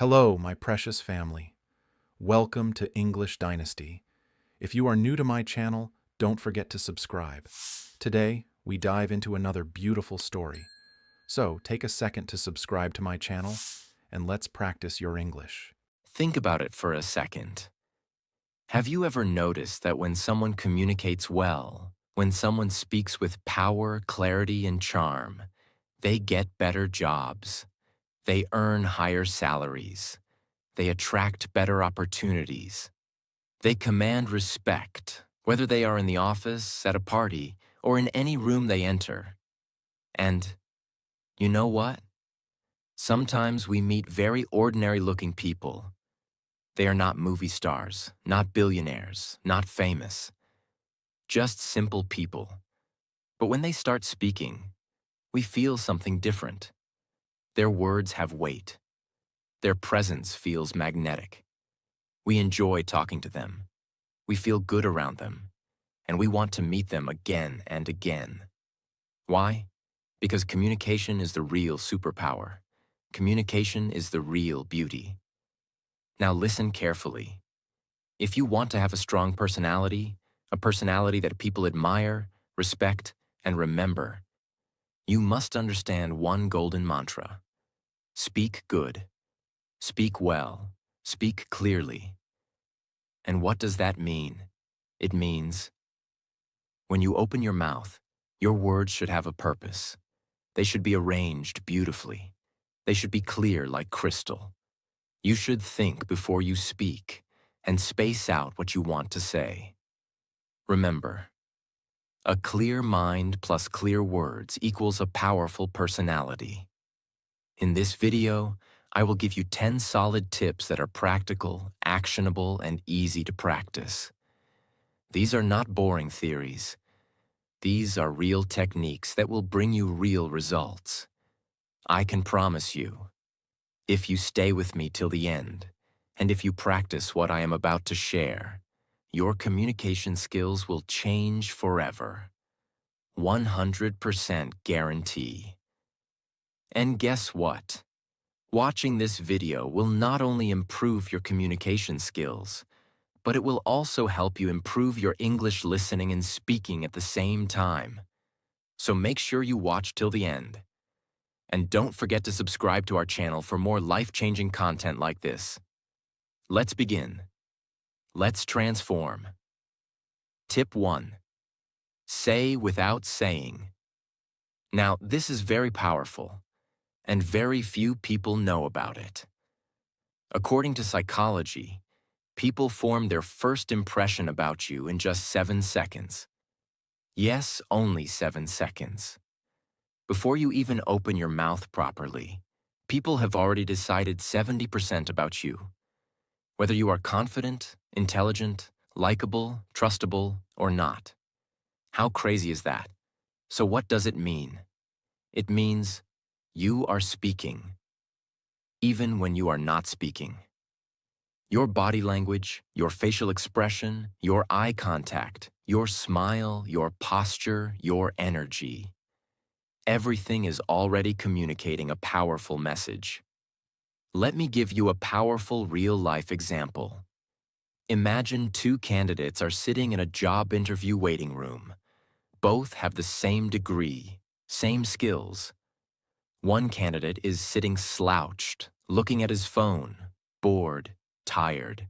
Hello, my precious family. Welcome to English Dynasty. If you are new to my channel, don't forget to subscribe. Today, we dive into another beautiful story. So, take a second to subscribe to my channel, and let's practice your English. Think about it for a second. Have you ever noticed that when someone communicates well, when someone speaks with power, clarity, and charm, they get better jobs, they earn higher salaries, they attract better opportunities, they command respect, whether they are in the office, at a party, or in any room they enter. And you know what? Sometimes we meet very ordinary-looking people. They are not movie stars, not billionaires, not famous, just simple people. But when they start speaking, we feel something different. Their words have weight. Their presence feels magnetic. We enjoy talking to them. We feel good around them. And we want to meet them again and again. Why? Because communication is the real superpower. Communication is the real beauty. Now listen carefully. If you want to have a strong personality, a personality that people admire, respect, and remember, you must understand one golden mantra. Speak good. Speak well. Speak clearly. And what does that mean? It means when you open your mouth, your words should have a purpose. They should be arranged beautifully. They should be clear like crystal. You should think before you speak and space out what you want to say. Remember, a clear mind plus clear words equals a powerful personality. In this video, I will give you 10 solid tips that are practical, actionable, and easy to practice. These are not boring theories. These are real techniques that will bring you real results. I can promise you, if you stay with me till the end, and if you practice what I am about to share, your communication skills will change forever. 100% guarantee. And guess what? Watching this video will not only improve your communication skills, but it will also help you improve your English listening and speaking at the same time. So make sure you watch till the end. And don't forget to subscribe to our channel for more life-changing content like this. Let's begin. Let's transform. Tip 1. Say without saying. Now, this is very powerful, and very few people know about it. According to psychology, people form their first impression about you in just 7 seconds. Yes, only 7 seconds. Before you even open your mouth properly, people have already decided 70% about you. Whether you are confident, intelligent, likable, trustable, or not. How crazy is that? So what does it mean? It means you are speaking, even when you are not speaking. Your body language, your facial expression, your eye contact, your smile, your posture, your energy. Everything is already communicating a powerful message. Let me give you a powerful real-life example. Imagine two candidates are sitting in a job interview waiting room. Both have the same degree, same skills. One candidate is sitting slouched, looking at his phone, bored, tired.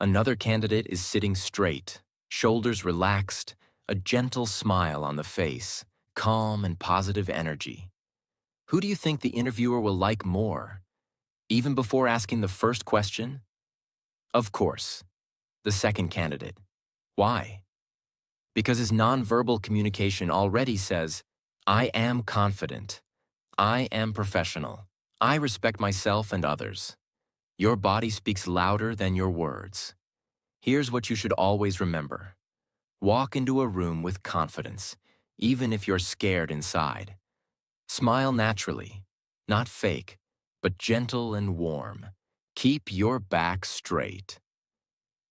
Another candidate is sitting straight, shoulders relaxed, a gentle smile on the face, calm and positive energy. Who do you think the interviewer will like more? Even before asking the first question? Of course, the second candidate. Why? Because his nonverbal communication already says, I am confident. I am professional. I respect myself and others. Your body speaks louder than your words. Here's what you should always remember. Walk into a room with confidence, even if you're scared inside. Smile naturally, not fake, but gentle and warm. Keep your back straight.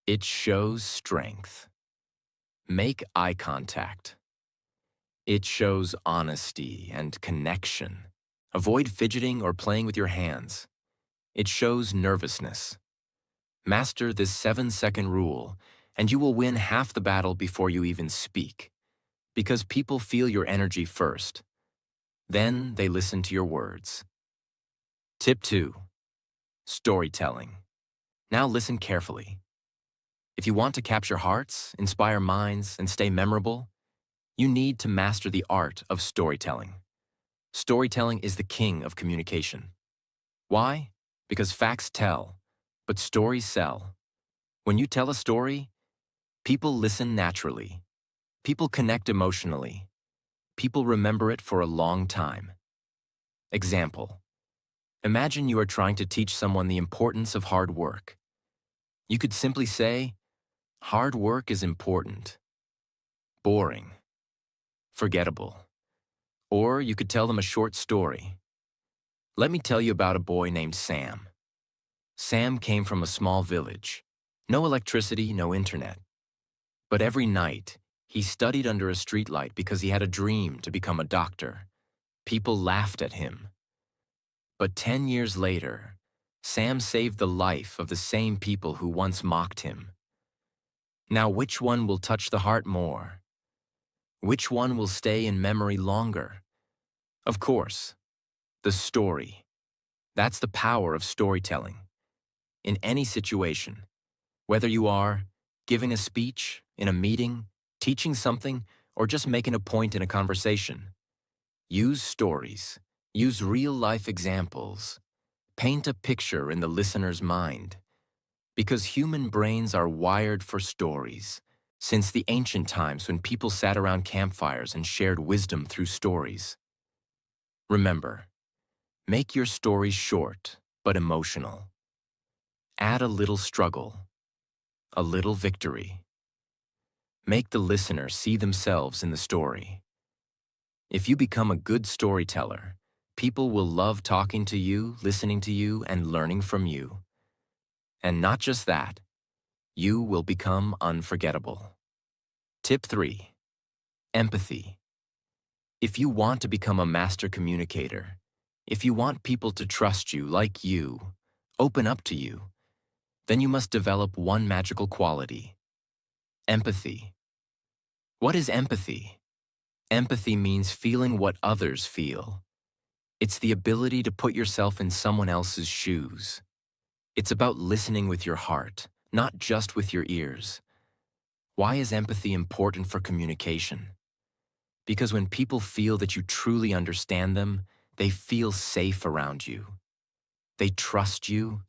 It shows strength. Make eye contact. It shows honesty and connection. Avoid fidgeting or playing with your hands. It shows nervousness. Master this 7-second rule, and you will win half the battle before you even speak. Because people feel your energy first. Then they listen to your words. Tip 2. Storytelling. Now listen carefully. If you want to capture hearts, inspire minds, and stay memorable, you need to master the art of storytelling. Storytelling is the king of communication. Why? Because facts tell, but stories sell. When you tell a story, people listen naturally. People connect emotionally. People remember it for a long time. Example. Imagine you are trying to teach someone the importance of hard work. You could simply say, hard work is important. Boring. Forgettable. Or you could tell them a short story. Let me tell you about a boy named Sam. Sam came from a small village. No electricity, no internet. But every night, he studied under a streetlight because he had a dream to become a doctor. People laughed at him. But 10 years later, Sam saved the life of the same people who once mocked him. Now, which one will touch the heart more? Which one will stay in memory longer? Of course, the story. That's the power of storytelling. In any situation, whether you are giving a speech, in a meeting, teaching something, or just making a point in a conversation, use stories. Use real-life examples. Paint a picture in the listener's mind. Because human brains are wired for stories. Since the ancient times when people sat around campfires and shared wisdom through stories. Remember, make your stories short but emotional. Add a little struggle, a little victory. Make the listener see themselves in the story. If you become a good storyteller, people will love talking to you, listening to you, and learning from you. And not just that, you will become unforgettable. Tip 3. Empathy. If you want to become a master communicator, if you want people to trust you like you, open up to you, then you must develop one magical quality: empathy. What is empathy? Empathy means feeling what others feel. It's the ability to put yourself in someone else's shoes. It's about listening with your heart, not just with your ears. Why is empathy important for communication? Because when people feel that you truly understand them, they feel safe around you. They trust you.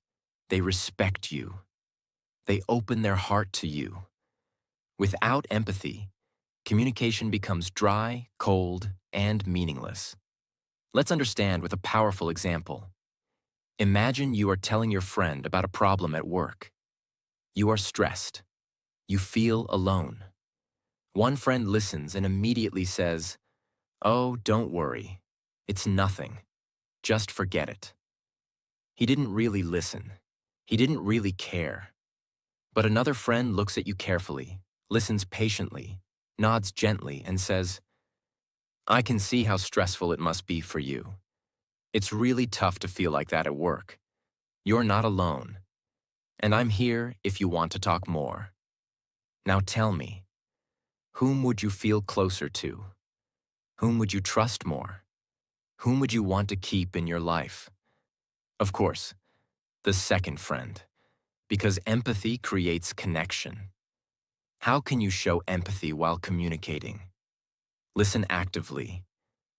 They respect you. They open their heart to you. Without empathy, communication becomes dry, cold, and meaningless. Let's understand with a powerful example. Imagine you are telling your friend about a problem at work. You are stressed. You feel alone. One friend listens and immediately says, "Oh, don't worry. It's nothing. Just forget it." He didn't really listen. He didn't really care. But another friend looks at you carefully, listens patiently, nods gently, and says, "I can see how stressful it must be for you. It's really tough to feel like that at work. You're not alone. And I'm here if you want to talk more. Now tell me, whom would you feel closer to? Whom would you trust more? Whom would you want to keep in your life?" Of course, the second friend, because empathy creates connection. How can you show empathy while communicating? Listen actively.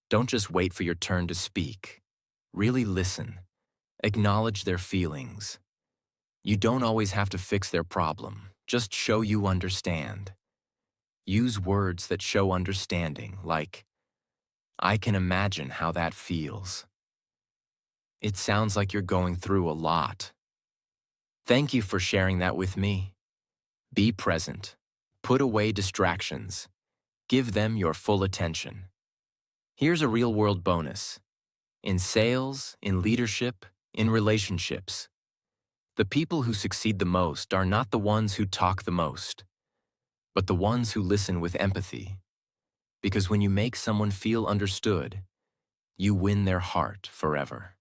Don't just wait for your turn to speak. Really listen. Acknowledge their feelings. You don't always have to fix their problem. Just show you understand. Use words that show understanding, like, "I can imagine how that feels. It sounds like you're going through a lot. Thank you for sharing that with me." Be present. Put away distractions. Give them your full attention. Here's a real-world bonus. In sales, in leadership, in relationships, the people who succeed the most are not the ones who talk the most, but the ones who listen with empathy. Because when you make someone feel understood, you win their heart forever.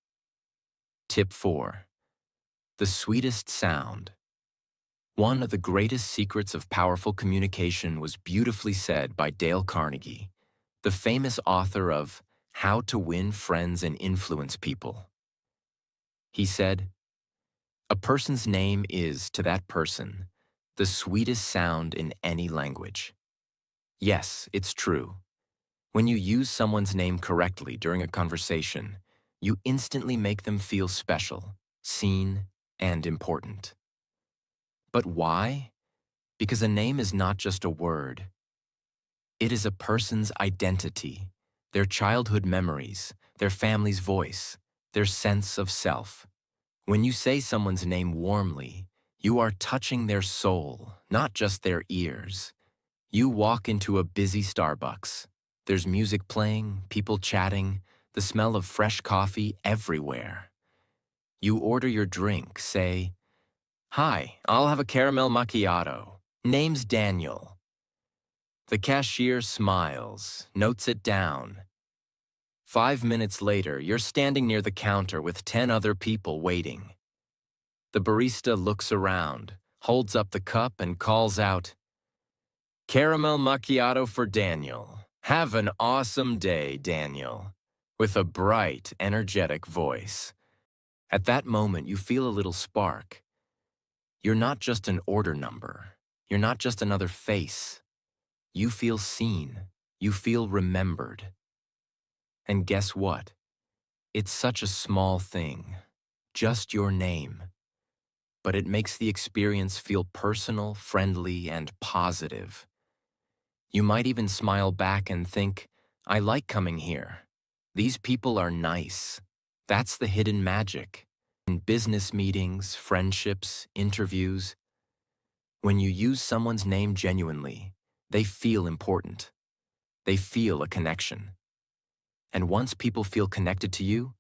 Tip 4. The sweetest sound. One of the greatest secrets of powerful communication was beautifully said by Dale Carnegie, the famous author of How to Win Friends and Influence People. He said, "A person's name is, to that person, the sweetest sound in any language." Yes, it's true. When you use someone's name correctly during a conversation, you instantly make them feel special, seen, and important. But why? Because a name is not just a word. It is a person's identity, their childhood memories, their family's voice, their sense of self. When you say someone's name warmly, you are touching their soul, not just their ears. You walk into a busy Starbucks. There's music playing, people chatting, the smell of fresh coffee everywhere. You order your drink, say, "Hi, I'll have a caramel macchiato. Name's Daniel." The cashier smiles, notes it down. 5 minutes later, you're standing near the counter with 10 other people waiting. The barista looks around, holds up the cup, and calls out, "Caramel macchiato for Daniel. Have an awesome day, Daniel," with a bright, energetic voice. At that moment, you feel a little spark. You're not just an order number. You're not just another face. You feel seen. You feel remembered. And guess what? It's such a small thing. Just your name. But it makes the experience feel personal, friendly, and positive. You might even smile back and think, "I like coming here. These people are nice." That's the hidden magic. In business meetings, friendships, interviews, when you use someone's name genuinely, they feel important. They feel a connection. And once people feel connected to you,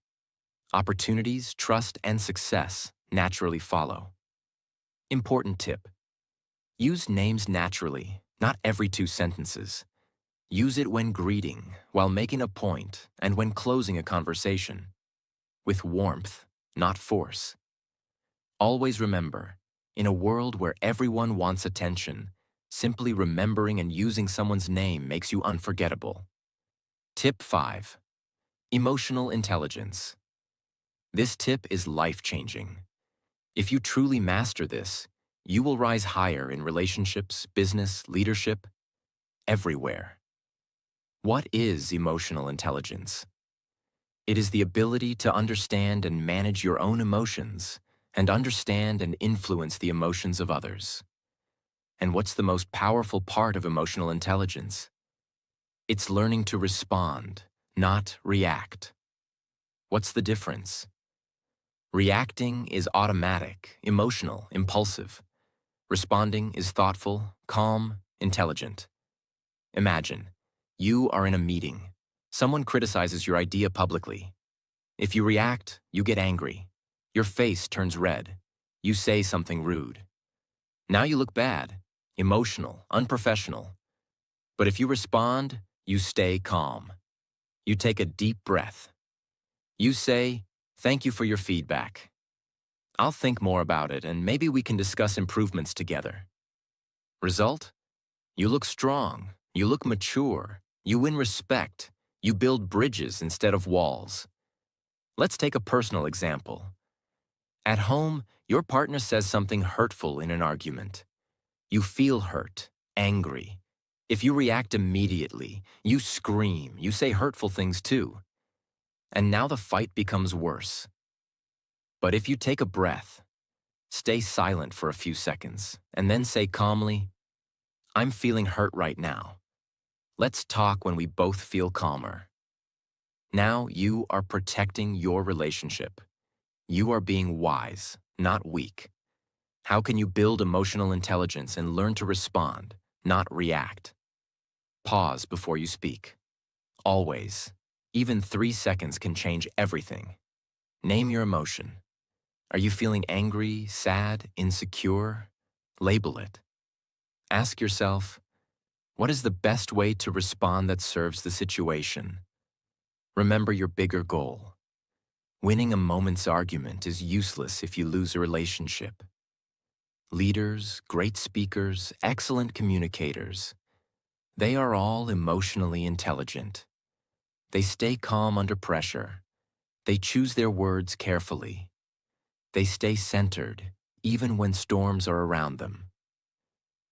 opportunities, trust, and success naturally follow. Important tip. Use names naturally, not every 2 sentences. Use it when greeting, while making a point, and when closing a conversation. With warmth, not force. Always remember, in a world where everyone wants attention, simply remembering and using someone's name makes you unforgettable. Tip 5. Emotional intelligence. This tip is life-changing. If you truly master this, you will rise higher in relationships, business, leadership, everywhere. What is emotional intelligence? It is the ability to understand and manage your own emotions, and understand and influence the emotions of others. And what's the most powerful part of emotional intelligence? It's learning to respond, not react. What's the difference? Reacting is automatic, emotional, impulsive. Responding is thoughtful, calm, intelligent. Imagine, you are in a meeting. Someone criticizes your idea publicly. If you react, you get angry. Your face turns red. You say something rude. Now you look bad, emotional, unprofessional. But if you respond, you stay calm. You take a deep breath. You say, "Thank you for your feedback. I'll think more about it and maybe we can discuss improvements together." Result? You look strong. You look mature. You win respect. You build bridges instead of walls. Let's take a personal example. At home, your partner says something hurtful in an argument. You feel hurt, angry. If you react immediately, you scream, you say hurtful things too. And now the fight becomes worse. But if you take a breath, stay silent for a few seconds, and then say calmly, "I'm feeling hurt right now. Let's talk when we both feel calmer." Now you are protecting your relationship. You are being wise, not weak. How can you build emotional intelligence and learn to respond, not react? Pause before you speak. Always. Even 3 seconds can change everything. Name your emotion. Are you feeling angry, sad, insecure? Label it. Ask yourself, what is the best way to respond that serves the situation? Remember your bigger goal. Winning a moment's argument is useless if you lose a relationship. Leaders, great speakers, excellent communicators, they are all emotionally intelligent. They stay calm under pressure. They choose their words carefully. They stay centered, even when storms are around them.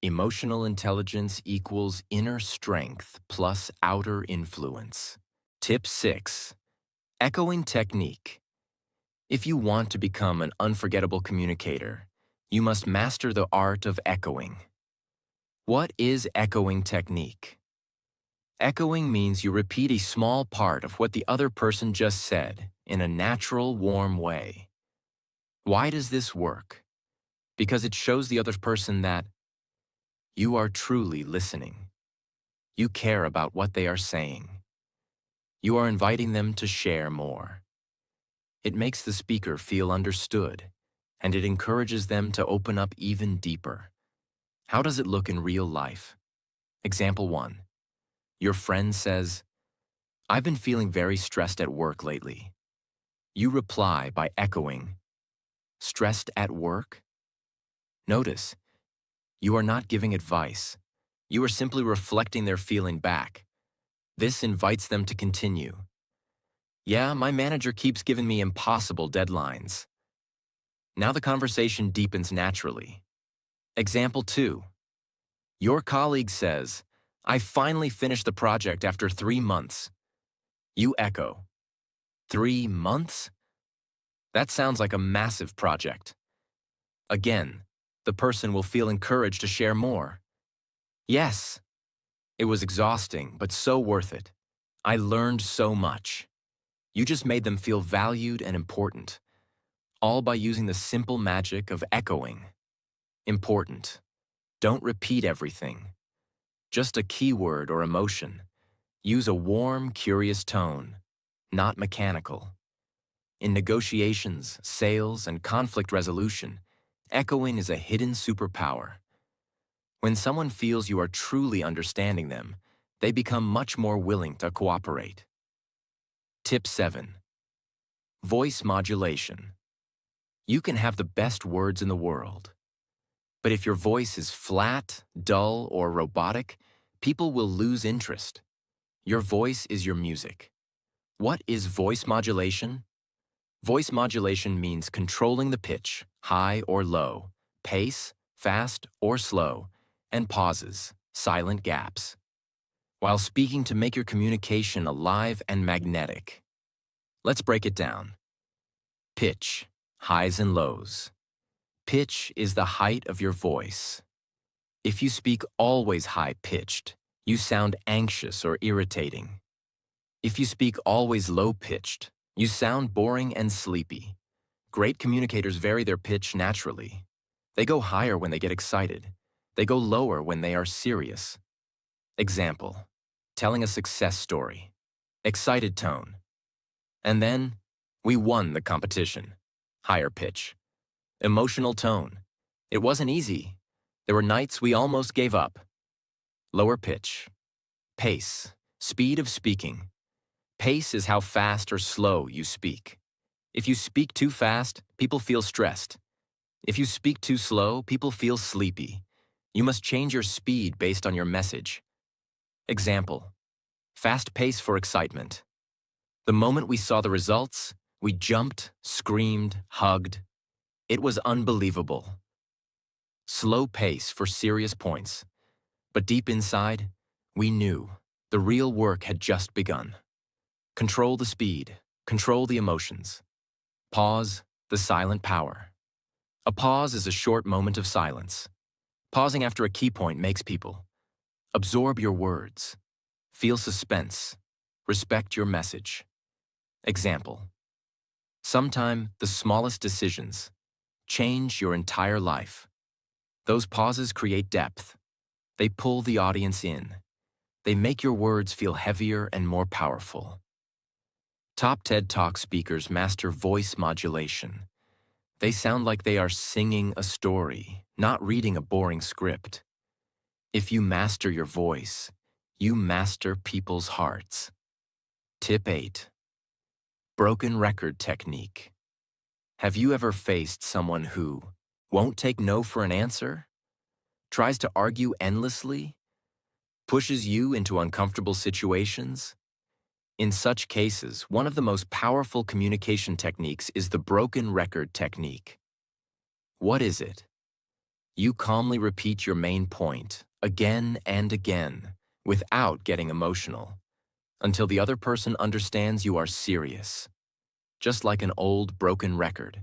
Emotional intelligence equals inner strength plus outer influence. Tip 6. Echoing technique. If you want to become an unforgettable communicator, you must master the art of echoing. What is echoing technique? Echoing means you repeat a small part of what the other person just said in a natural, warm way. Why does this work? Because it shows the other person that you are truly listening. You care about what they are saying. You are inviting them to share more. It makes the speaker feel understood, and it encourages them to open up even deeper. How does it look in real life? Example 1. Your friend says, "I've been feeling very stressed at work lately." You reply by echoing, "Stressed at work?" Notice, you are not giving advice. You are simply reflecting their feeling back. This invites them to continue. "Yeah, my manager keeps giving me impossible deadlines." Now the conversation deepens naturally. Example 2. Your colleague says, "I finally finished the project after 3 months." You echo, "3 months? That sounds like a massive project." Again, the person will feel encouraged to share more. "Yes, it was exhausting, but so worth it. I learned so much." You just made them feel valued and important, all by using the simple magic of echoing. Important. Don't repeat everything. Just a keyword or emotion. Use a warm, curious tone, not mechanical. In negotiations, sales, and conflict resolution, echoing is a hidden superpower. When someone feels you are truly understanding them, they become much more willing to cooperate. Tip 7. Voice modulation. You can have the best words in the world, but if your voice is flat, dull, or robotic, people will lose interest. Your voice is your music. What is voice modulation? Voice modulation means controlling the pitch, high or low, pace, fast or slow, and pauses, silent gaps, while speaking to make your communication alive and magnetic. Let's break it down. Pitch, highs and lows. Pitch is the height of your voice. If you speak always high-pitched, you sound anxious or irritating. If you speak always low-pitched, you sound boring and sleepy. Great communicators vary their pitch naturally. They go higher when they get excited. They go lower when they are serious. Example, telling a success story. Excited tone. And then, we won the competition. Higher pitch. Emotional tone. It wasn't easy. There were nights we almost gave up. Lower pitch. Pace. Speed of speaking. Pace is how fast or slow you speak. If you speak too fast, people feel stressed. If you speak too slow, people feel sleepy. You must change your speed based on your message. Example, fast pace for excitement. The moment we saw the results, we jumped, screamed, hugged. It was unbelievable. Slow pace for serious points. But deep inside, we knew the real work had just begun. Control the speed, control the emotions. Pause, the silent power. A pause is a short moment of silence. Pausing after a key point makes people absorb your words, feel suspense, respect your message. Example, sometime the smallest decisions change your entire life. Those pauses create depth. They pull the audience in. They make your words feel heavier and more powerful. Top TED Talk speakers master voice modulation. They sound like they are singing a story, not reading a boring script. If you master your voice, you master people's hearts. Tip 8. Broken record technique. Have you ever faced someone who won't take no for an answer, tries to argue endlessly, pushes you into uncomfortable situations? In such cases, one of the most powerful communication techniques is the broken record technique. What is it? You calmly repeat your main point again and again without getting emotional until the other person understands you are serious. Just like an old broken record,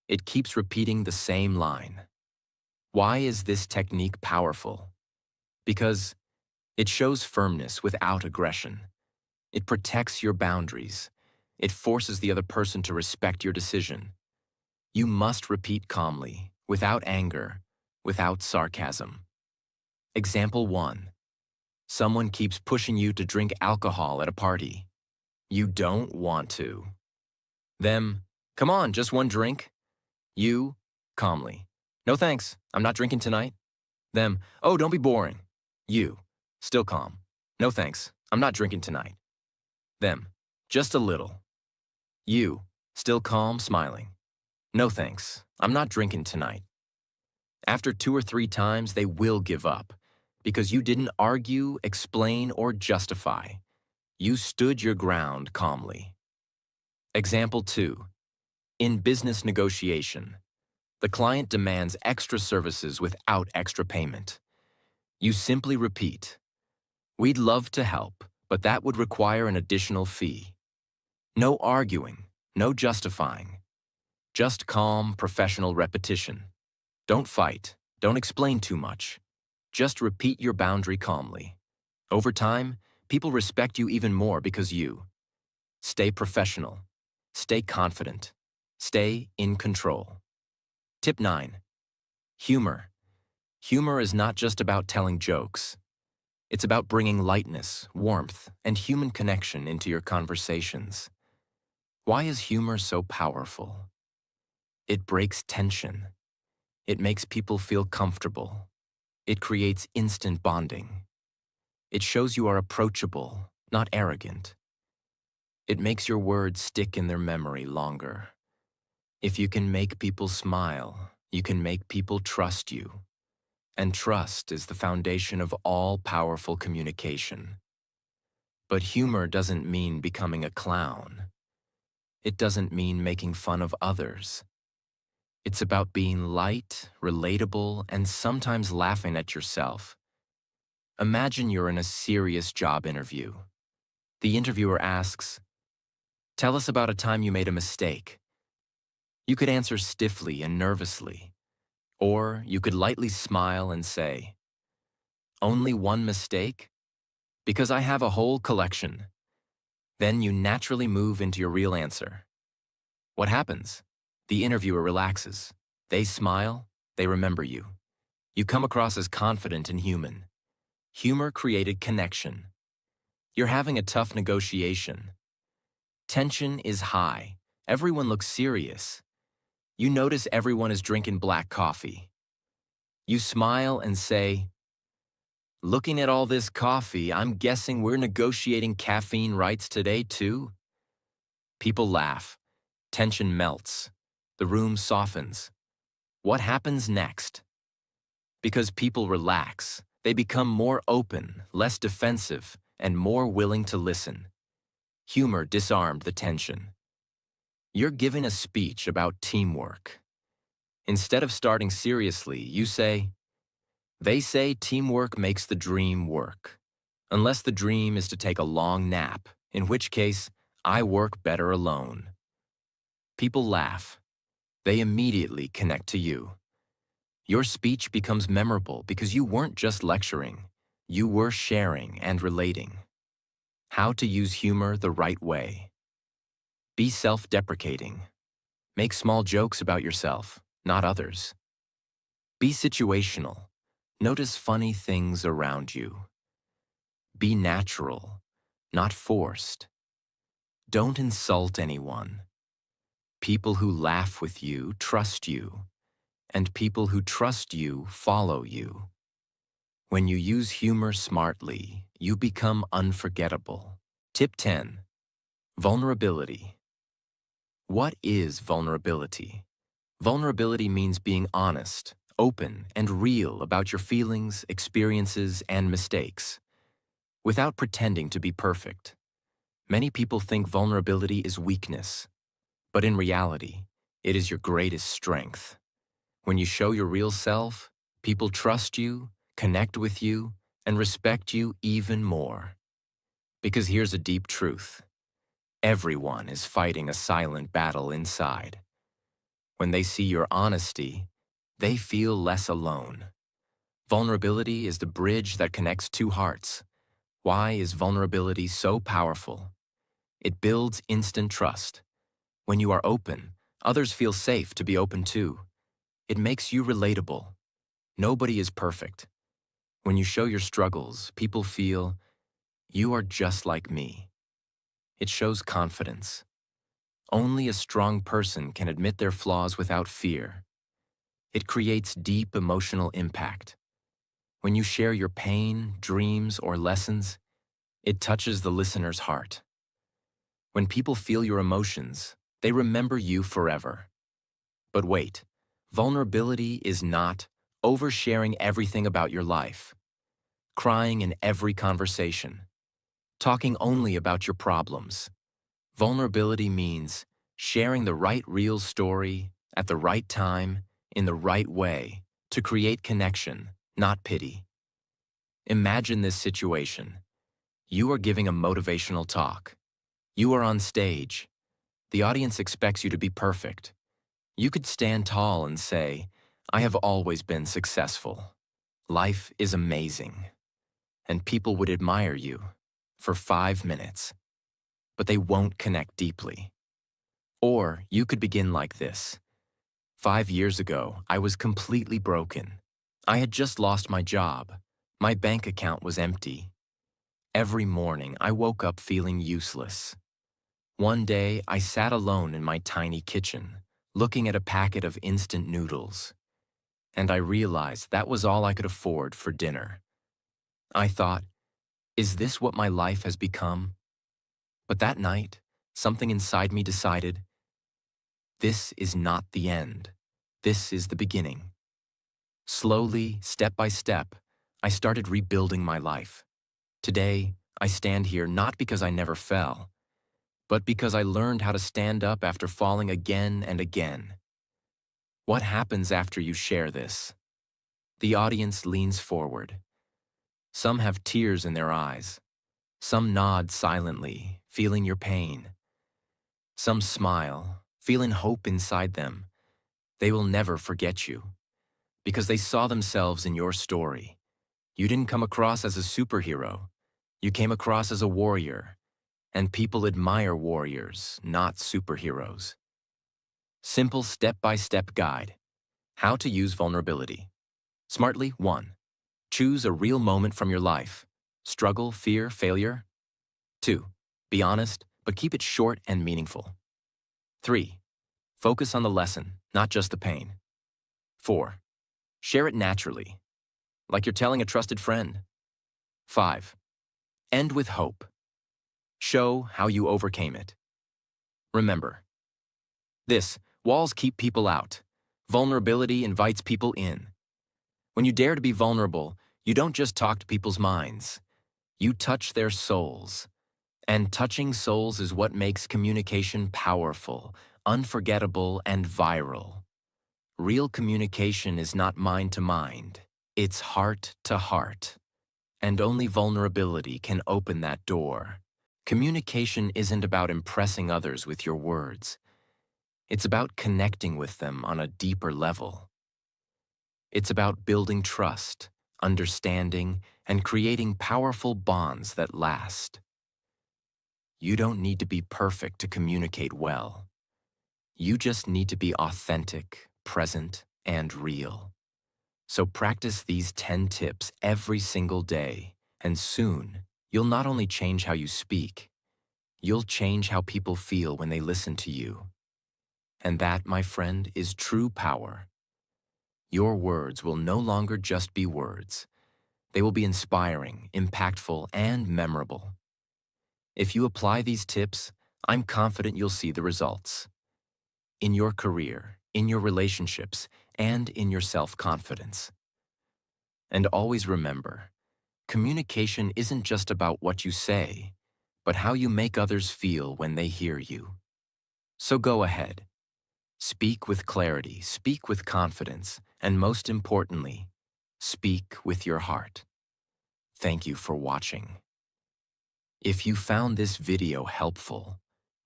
it keeps repeating the same line. Why is this technique powerful? Because it shows firmness without aggression. It protects your boundaries. It forces the other person to respect your decision. You must repeat calmly, without anger, without sarcasm. Example 1. Someone keeps pushing you to drink alcohol at a party. You don't want to. Them, come on, just one drink. You, calmly, no thanks, I'm not drinking tonight. Them, oh, don't be boring. You, still calm, no thanks, I'm not drinking tonight. Them, just a little. You, still calm, smiling. No thanks, I'm not drinking tonight. After 2 or 3 times, they will give up because you didn't argue, explain, or justify. You stood your ground calmly. Example 2. In business negotiation, the client demands extra services without extra payment. You simply repeat, "We'd love to help, but that would require an additional fee." No arguing, no justifying. Just calm, professional repetition. Don't fight, don't explain too much. Just repeat your boundary calmly. Over time, people respect you even more because you stay professional, stay confident, stay in control. Tip 9. Humor. Humor is not just about telling jokes. It's about bringing lightness, warmth, and human connection into your conversations. Why is humor so powerful? It breaks tension. It makes people feel comfortable. It creates instant bonding. It shows you are approachable, not arrogant. It makes your words stick in their memory longer. If you can make people smile, you can make people trust you. And trust is the foundation of all powerful communication. But humor doesn't mean becoming a clown. It doesn't mean making fun of others. It's about being light, relatable, and sometimes laughing at yourself. Imagine you're in a serious job interview. The interviewer asks, "Tell us about a time you made a mistake." You could answer stiffly and nervously, or you could lightly smile and say, "Only one mistake? Because I have a whole collection." Then you naturally move into your real answer. What happens? The interviewer relaxes. They smile, they remember you. You come across as confident and human. Humor created connection. You're having a tough negotiation. Tension is high. Everyone looks serious. You notice everyone is drinking black coffee. You smile and say, "Looking at all this coffee, I'm guessing we're negotiating caffeine rights today too?" People laugh. Tension melts. The room softens. What happens next? Because people relax, they become more open, less defensive, and more willing to listen. Humor disarmed the tension. You're giving a speech about teamwork. Instead of starting seriously, you say, "They say teamwork makes the dream work. Unless the dream is to take a long nap, in which case, I work better alone." People laugh. They immediately connect to you. Your speech becomes memorable because you weren't just lecturing. You were sharing and relating. How to use humor the right way. Be self-deprecating. Make small jokes about yourself, not others. Be situational. Notice funny things around you. Be natural, not forced. Don't insult anyone. People who laugh with you trust you, and people who trust you follow you. When you use humor smartly, you become unforgettable. Tip 10. Vulnerability. What is vulnerability? Vulnerability means being honest, open, and real about your feelings, experiences, and mistakes, without pretending to be perfect. Many people think vulnerability is weakness, but in reality, it is your greatest strength. When you show your real self, people trust you, connect with you, and respect you even more. Because here's a deep truth. Everyone is fighting a silent battle inside. When they see your honesty, they feel less alone. Vulnerability is the bridge that connects two hearts. Why is vulnerability so powerful? It builds instant trust. When you are open, others feel safe to be open too. It makes you relatable. Nobody is perfect. When you show your struggles, people feel, you are just like me. It shows confidence. Only a strong person can admit their flaws without fear. It creates deep emotional impact. When you share your pain, dreams, or lessons, it touches the listener's heart. When people feel your emotions, they remember you forever. But wait, vulnerability is not oversharing everything about your life, crying in every conversation, talking only about your problems. Vulnerability means sharing the right real story at the right time, in the right way, to create connection, not pity. Imagine this situation. You are giving a motivational talk. You are on stage. The audience expects you to be perfect. You could stand tall and say, I have always been successful. Life is amazing. And people would admire you for 5 minutes, but they won't connect deeply. Or you could begin like this. 5 years ago, I was completely broken. I had just lost my job. My bank account was empty. Every morning, I woke up feeling useless. One day, I sat alone in my tiny kitchen, looking at a packet of instant noodles. And I realized that was all I could afford for dinner. I thought, is this what my life has become? But that night, something inside me decided, this is not the end. This is the beginning. Slowly, step by step, I started rebuilding my life. Today, I stand here not because I never fell, but because I learned how to stand up after falling again and again. What happens after you share this? The audience leans forward. Some have tears in their eyes. Some nod silently, feeling your pain. Some smile, feeling hope inside them. They will never forget you, because they saw themselves in your story. You didn't come across as a superhero. You came across as a warrior, and people admire warriors, not superheroes. Simple step-by-step guide. How to use vulnerability. Smartly, 1. Choose a real moment from your life. Struggle, fear, failure. 2. Be honest, but keep it short and meaningful. 3. Focus on the lesson, not just the pain. 4. Share it naturally, like you're telling a trusted friend. 5. End with hope. Show how you overcame it. Remember, this, walls keep people out. Vulnerability invites people in. When you dare to be vulnerable, you don't just talk to people's minds. You touch their souls. And touching souls is what makes communication powerful, unforgettable, and viral. Real communication is not mind to mind. It's heart to heart. And only vulnerability can open that door. Communication isn't about impressing others with your words. It's about connecting with them on a deeper level. It's about building trust, understanding, and creating powerful bonds that last. You don't need to be perfect to communicate well. You just need to be authentic, present, and real. So practice these 10 tips every single day, and soon, you'll not only change how you speak, you'll change how people feel when they listen to you. And that, my friend, is true power. Your words will no longer just be words. They will be inspiring, impactful, and memorable. If you apply these tips, I'm confident you'll see the results. in your career, in your relationships, and in your self-confidence. And always remember, communication isn't just about what you say, but how you make others feel when they hear you. So go ahead. Speak with clarity, speak with confidence, and most importantly, speak with your heart. Thank you for watching. If you found this video helpful,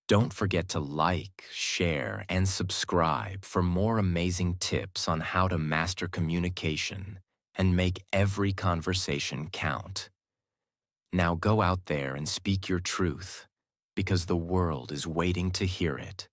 don't forget to like, share, and subscribe for more amazing tips on how to master communication and make every conversation count. Now go out there and speak your truth, because the world is waiting to hear it.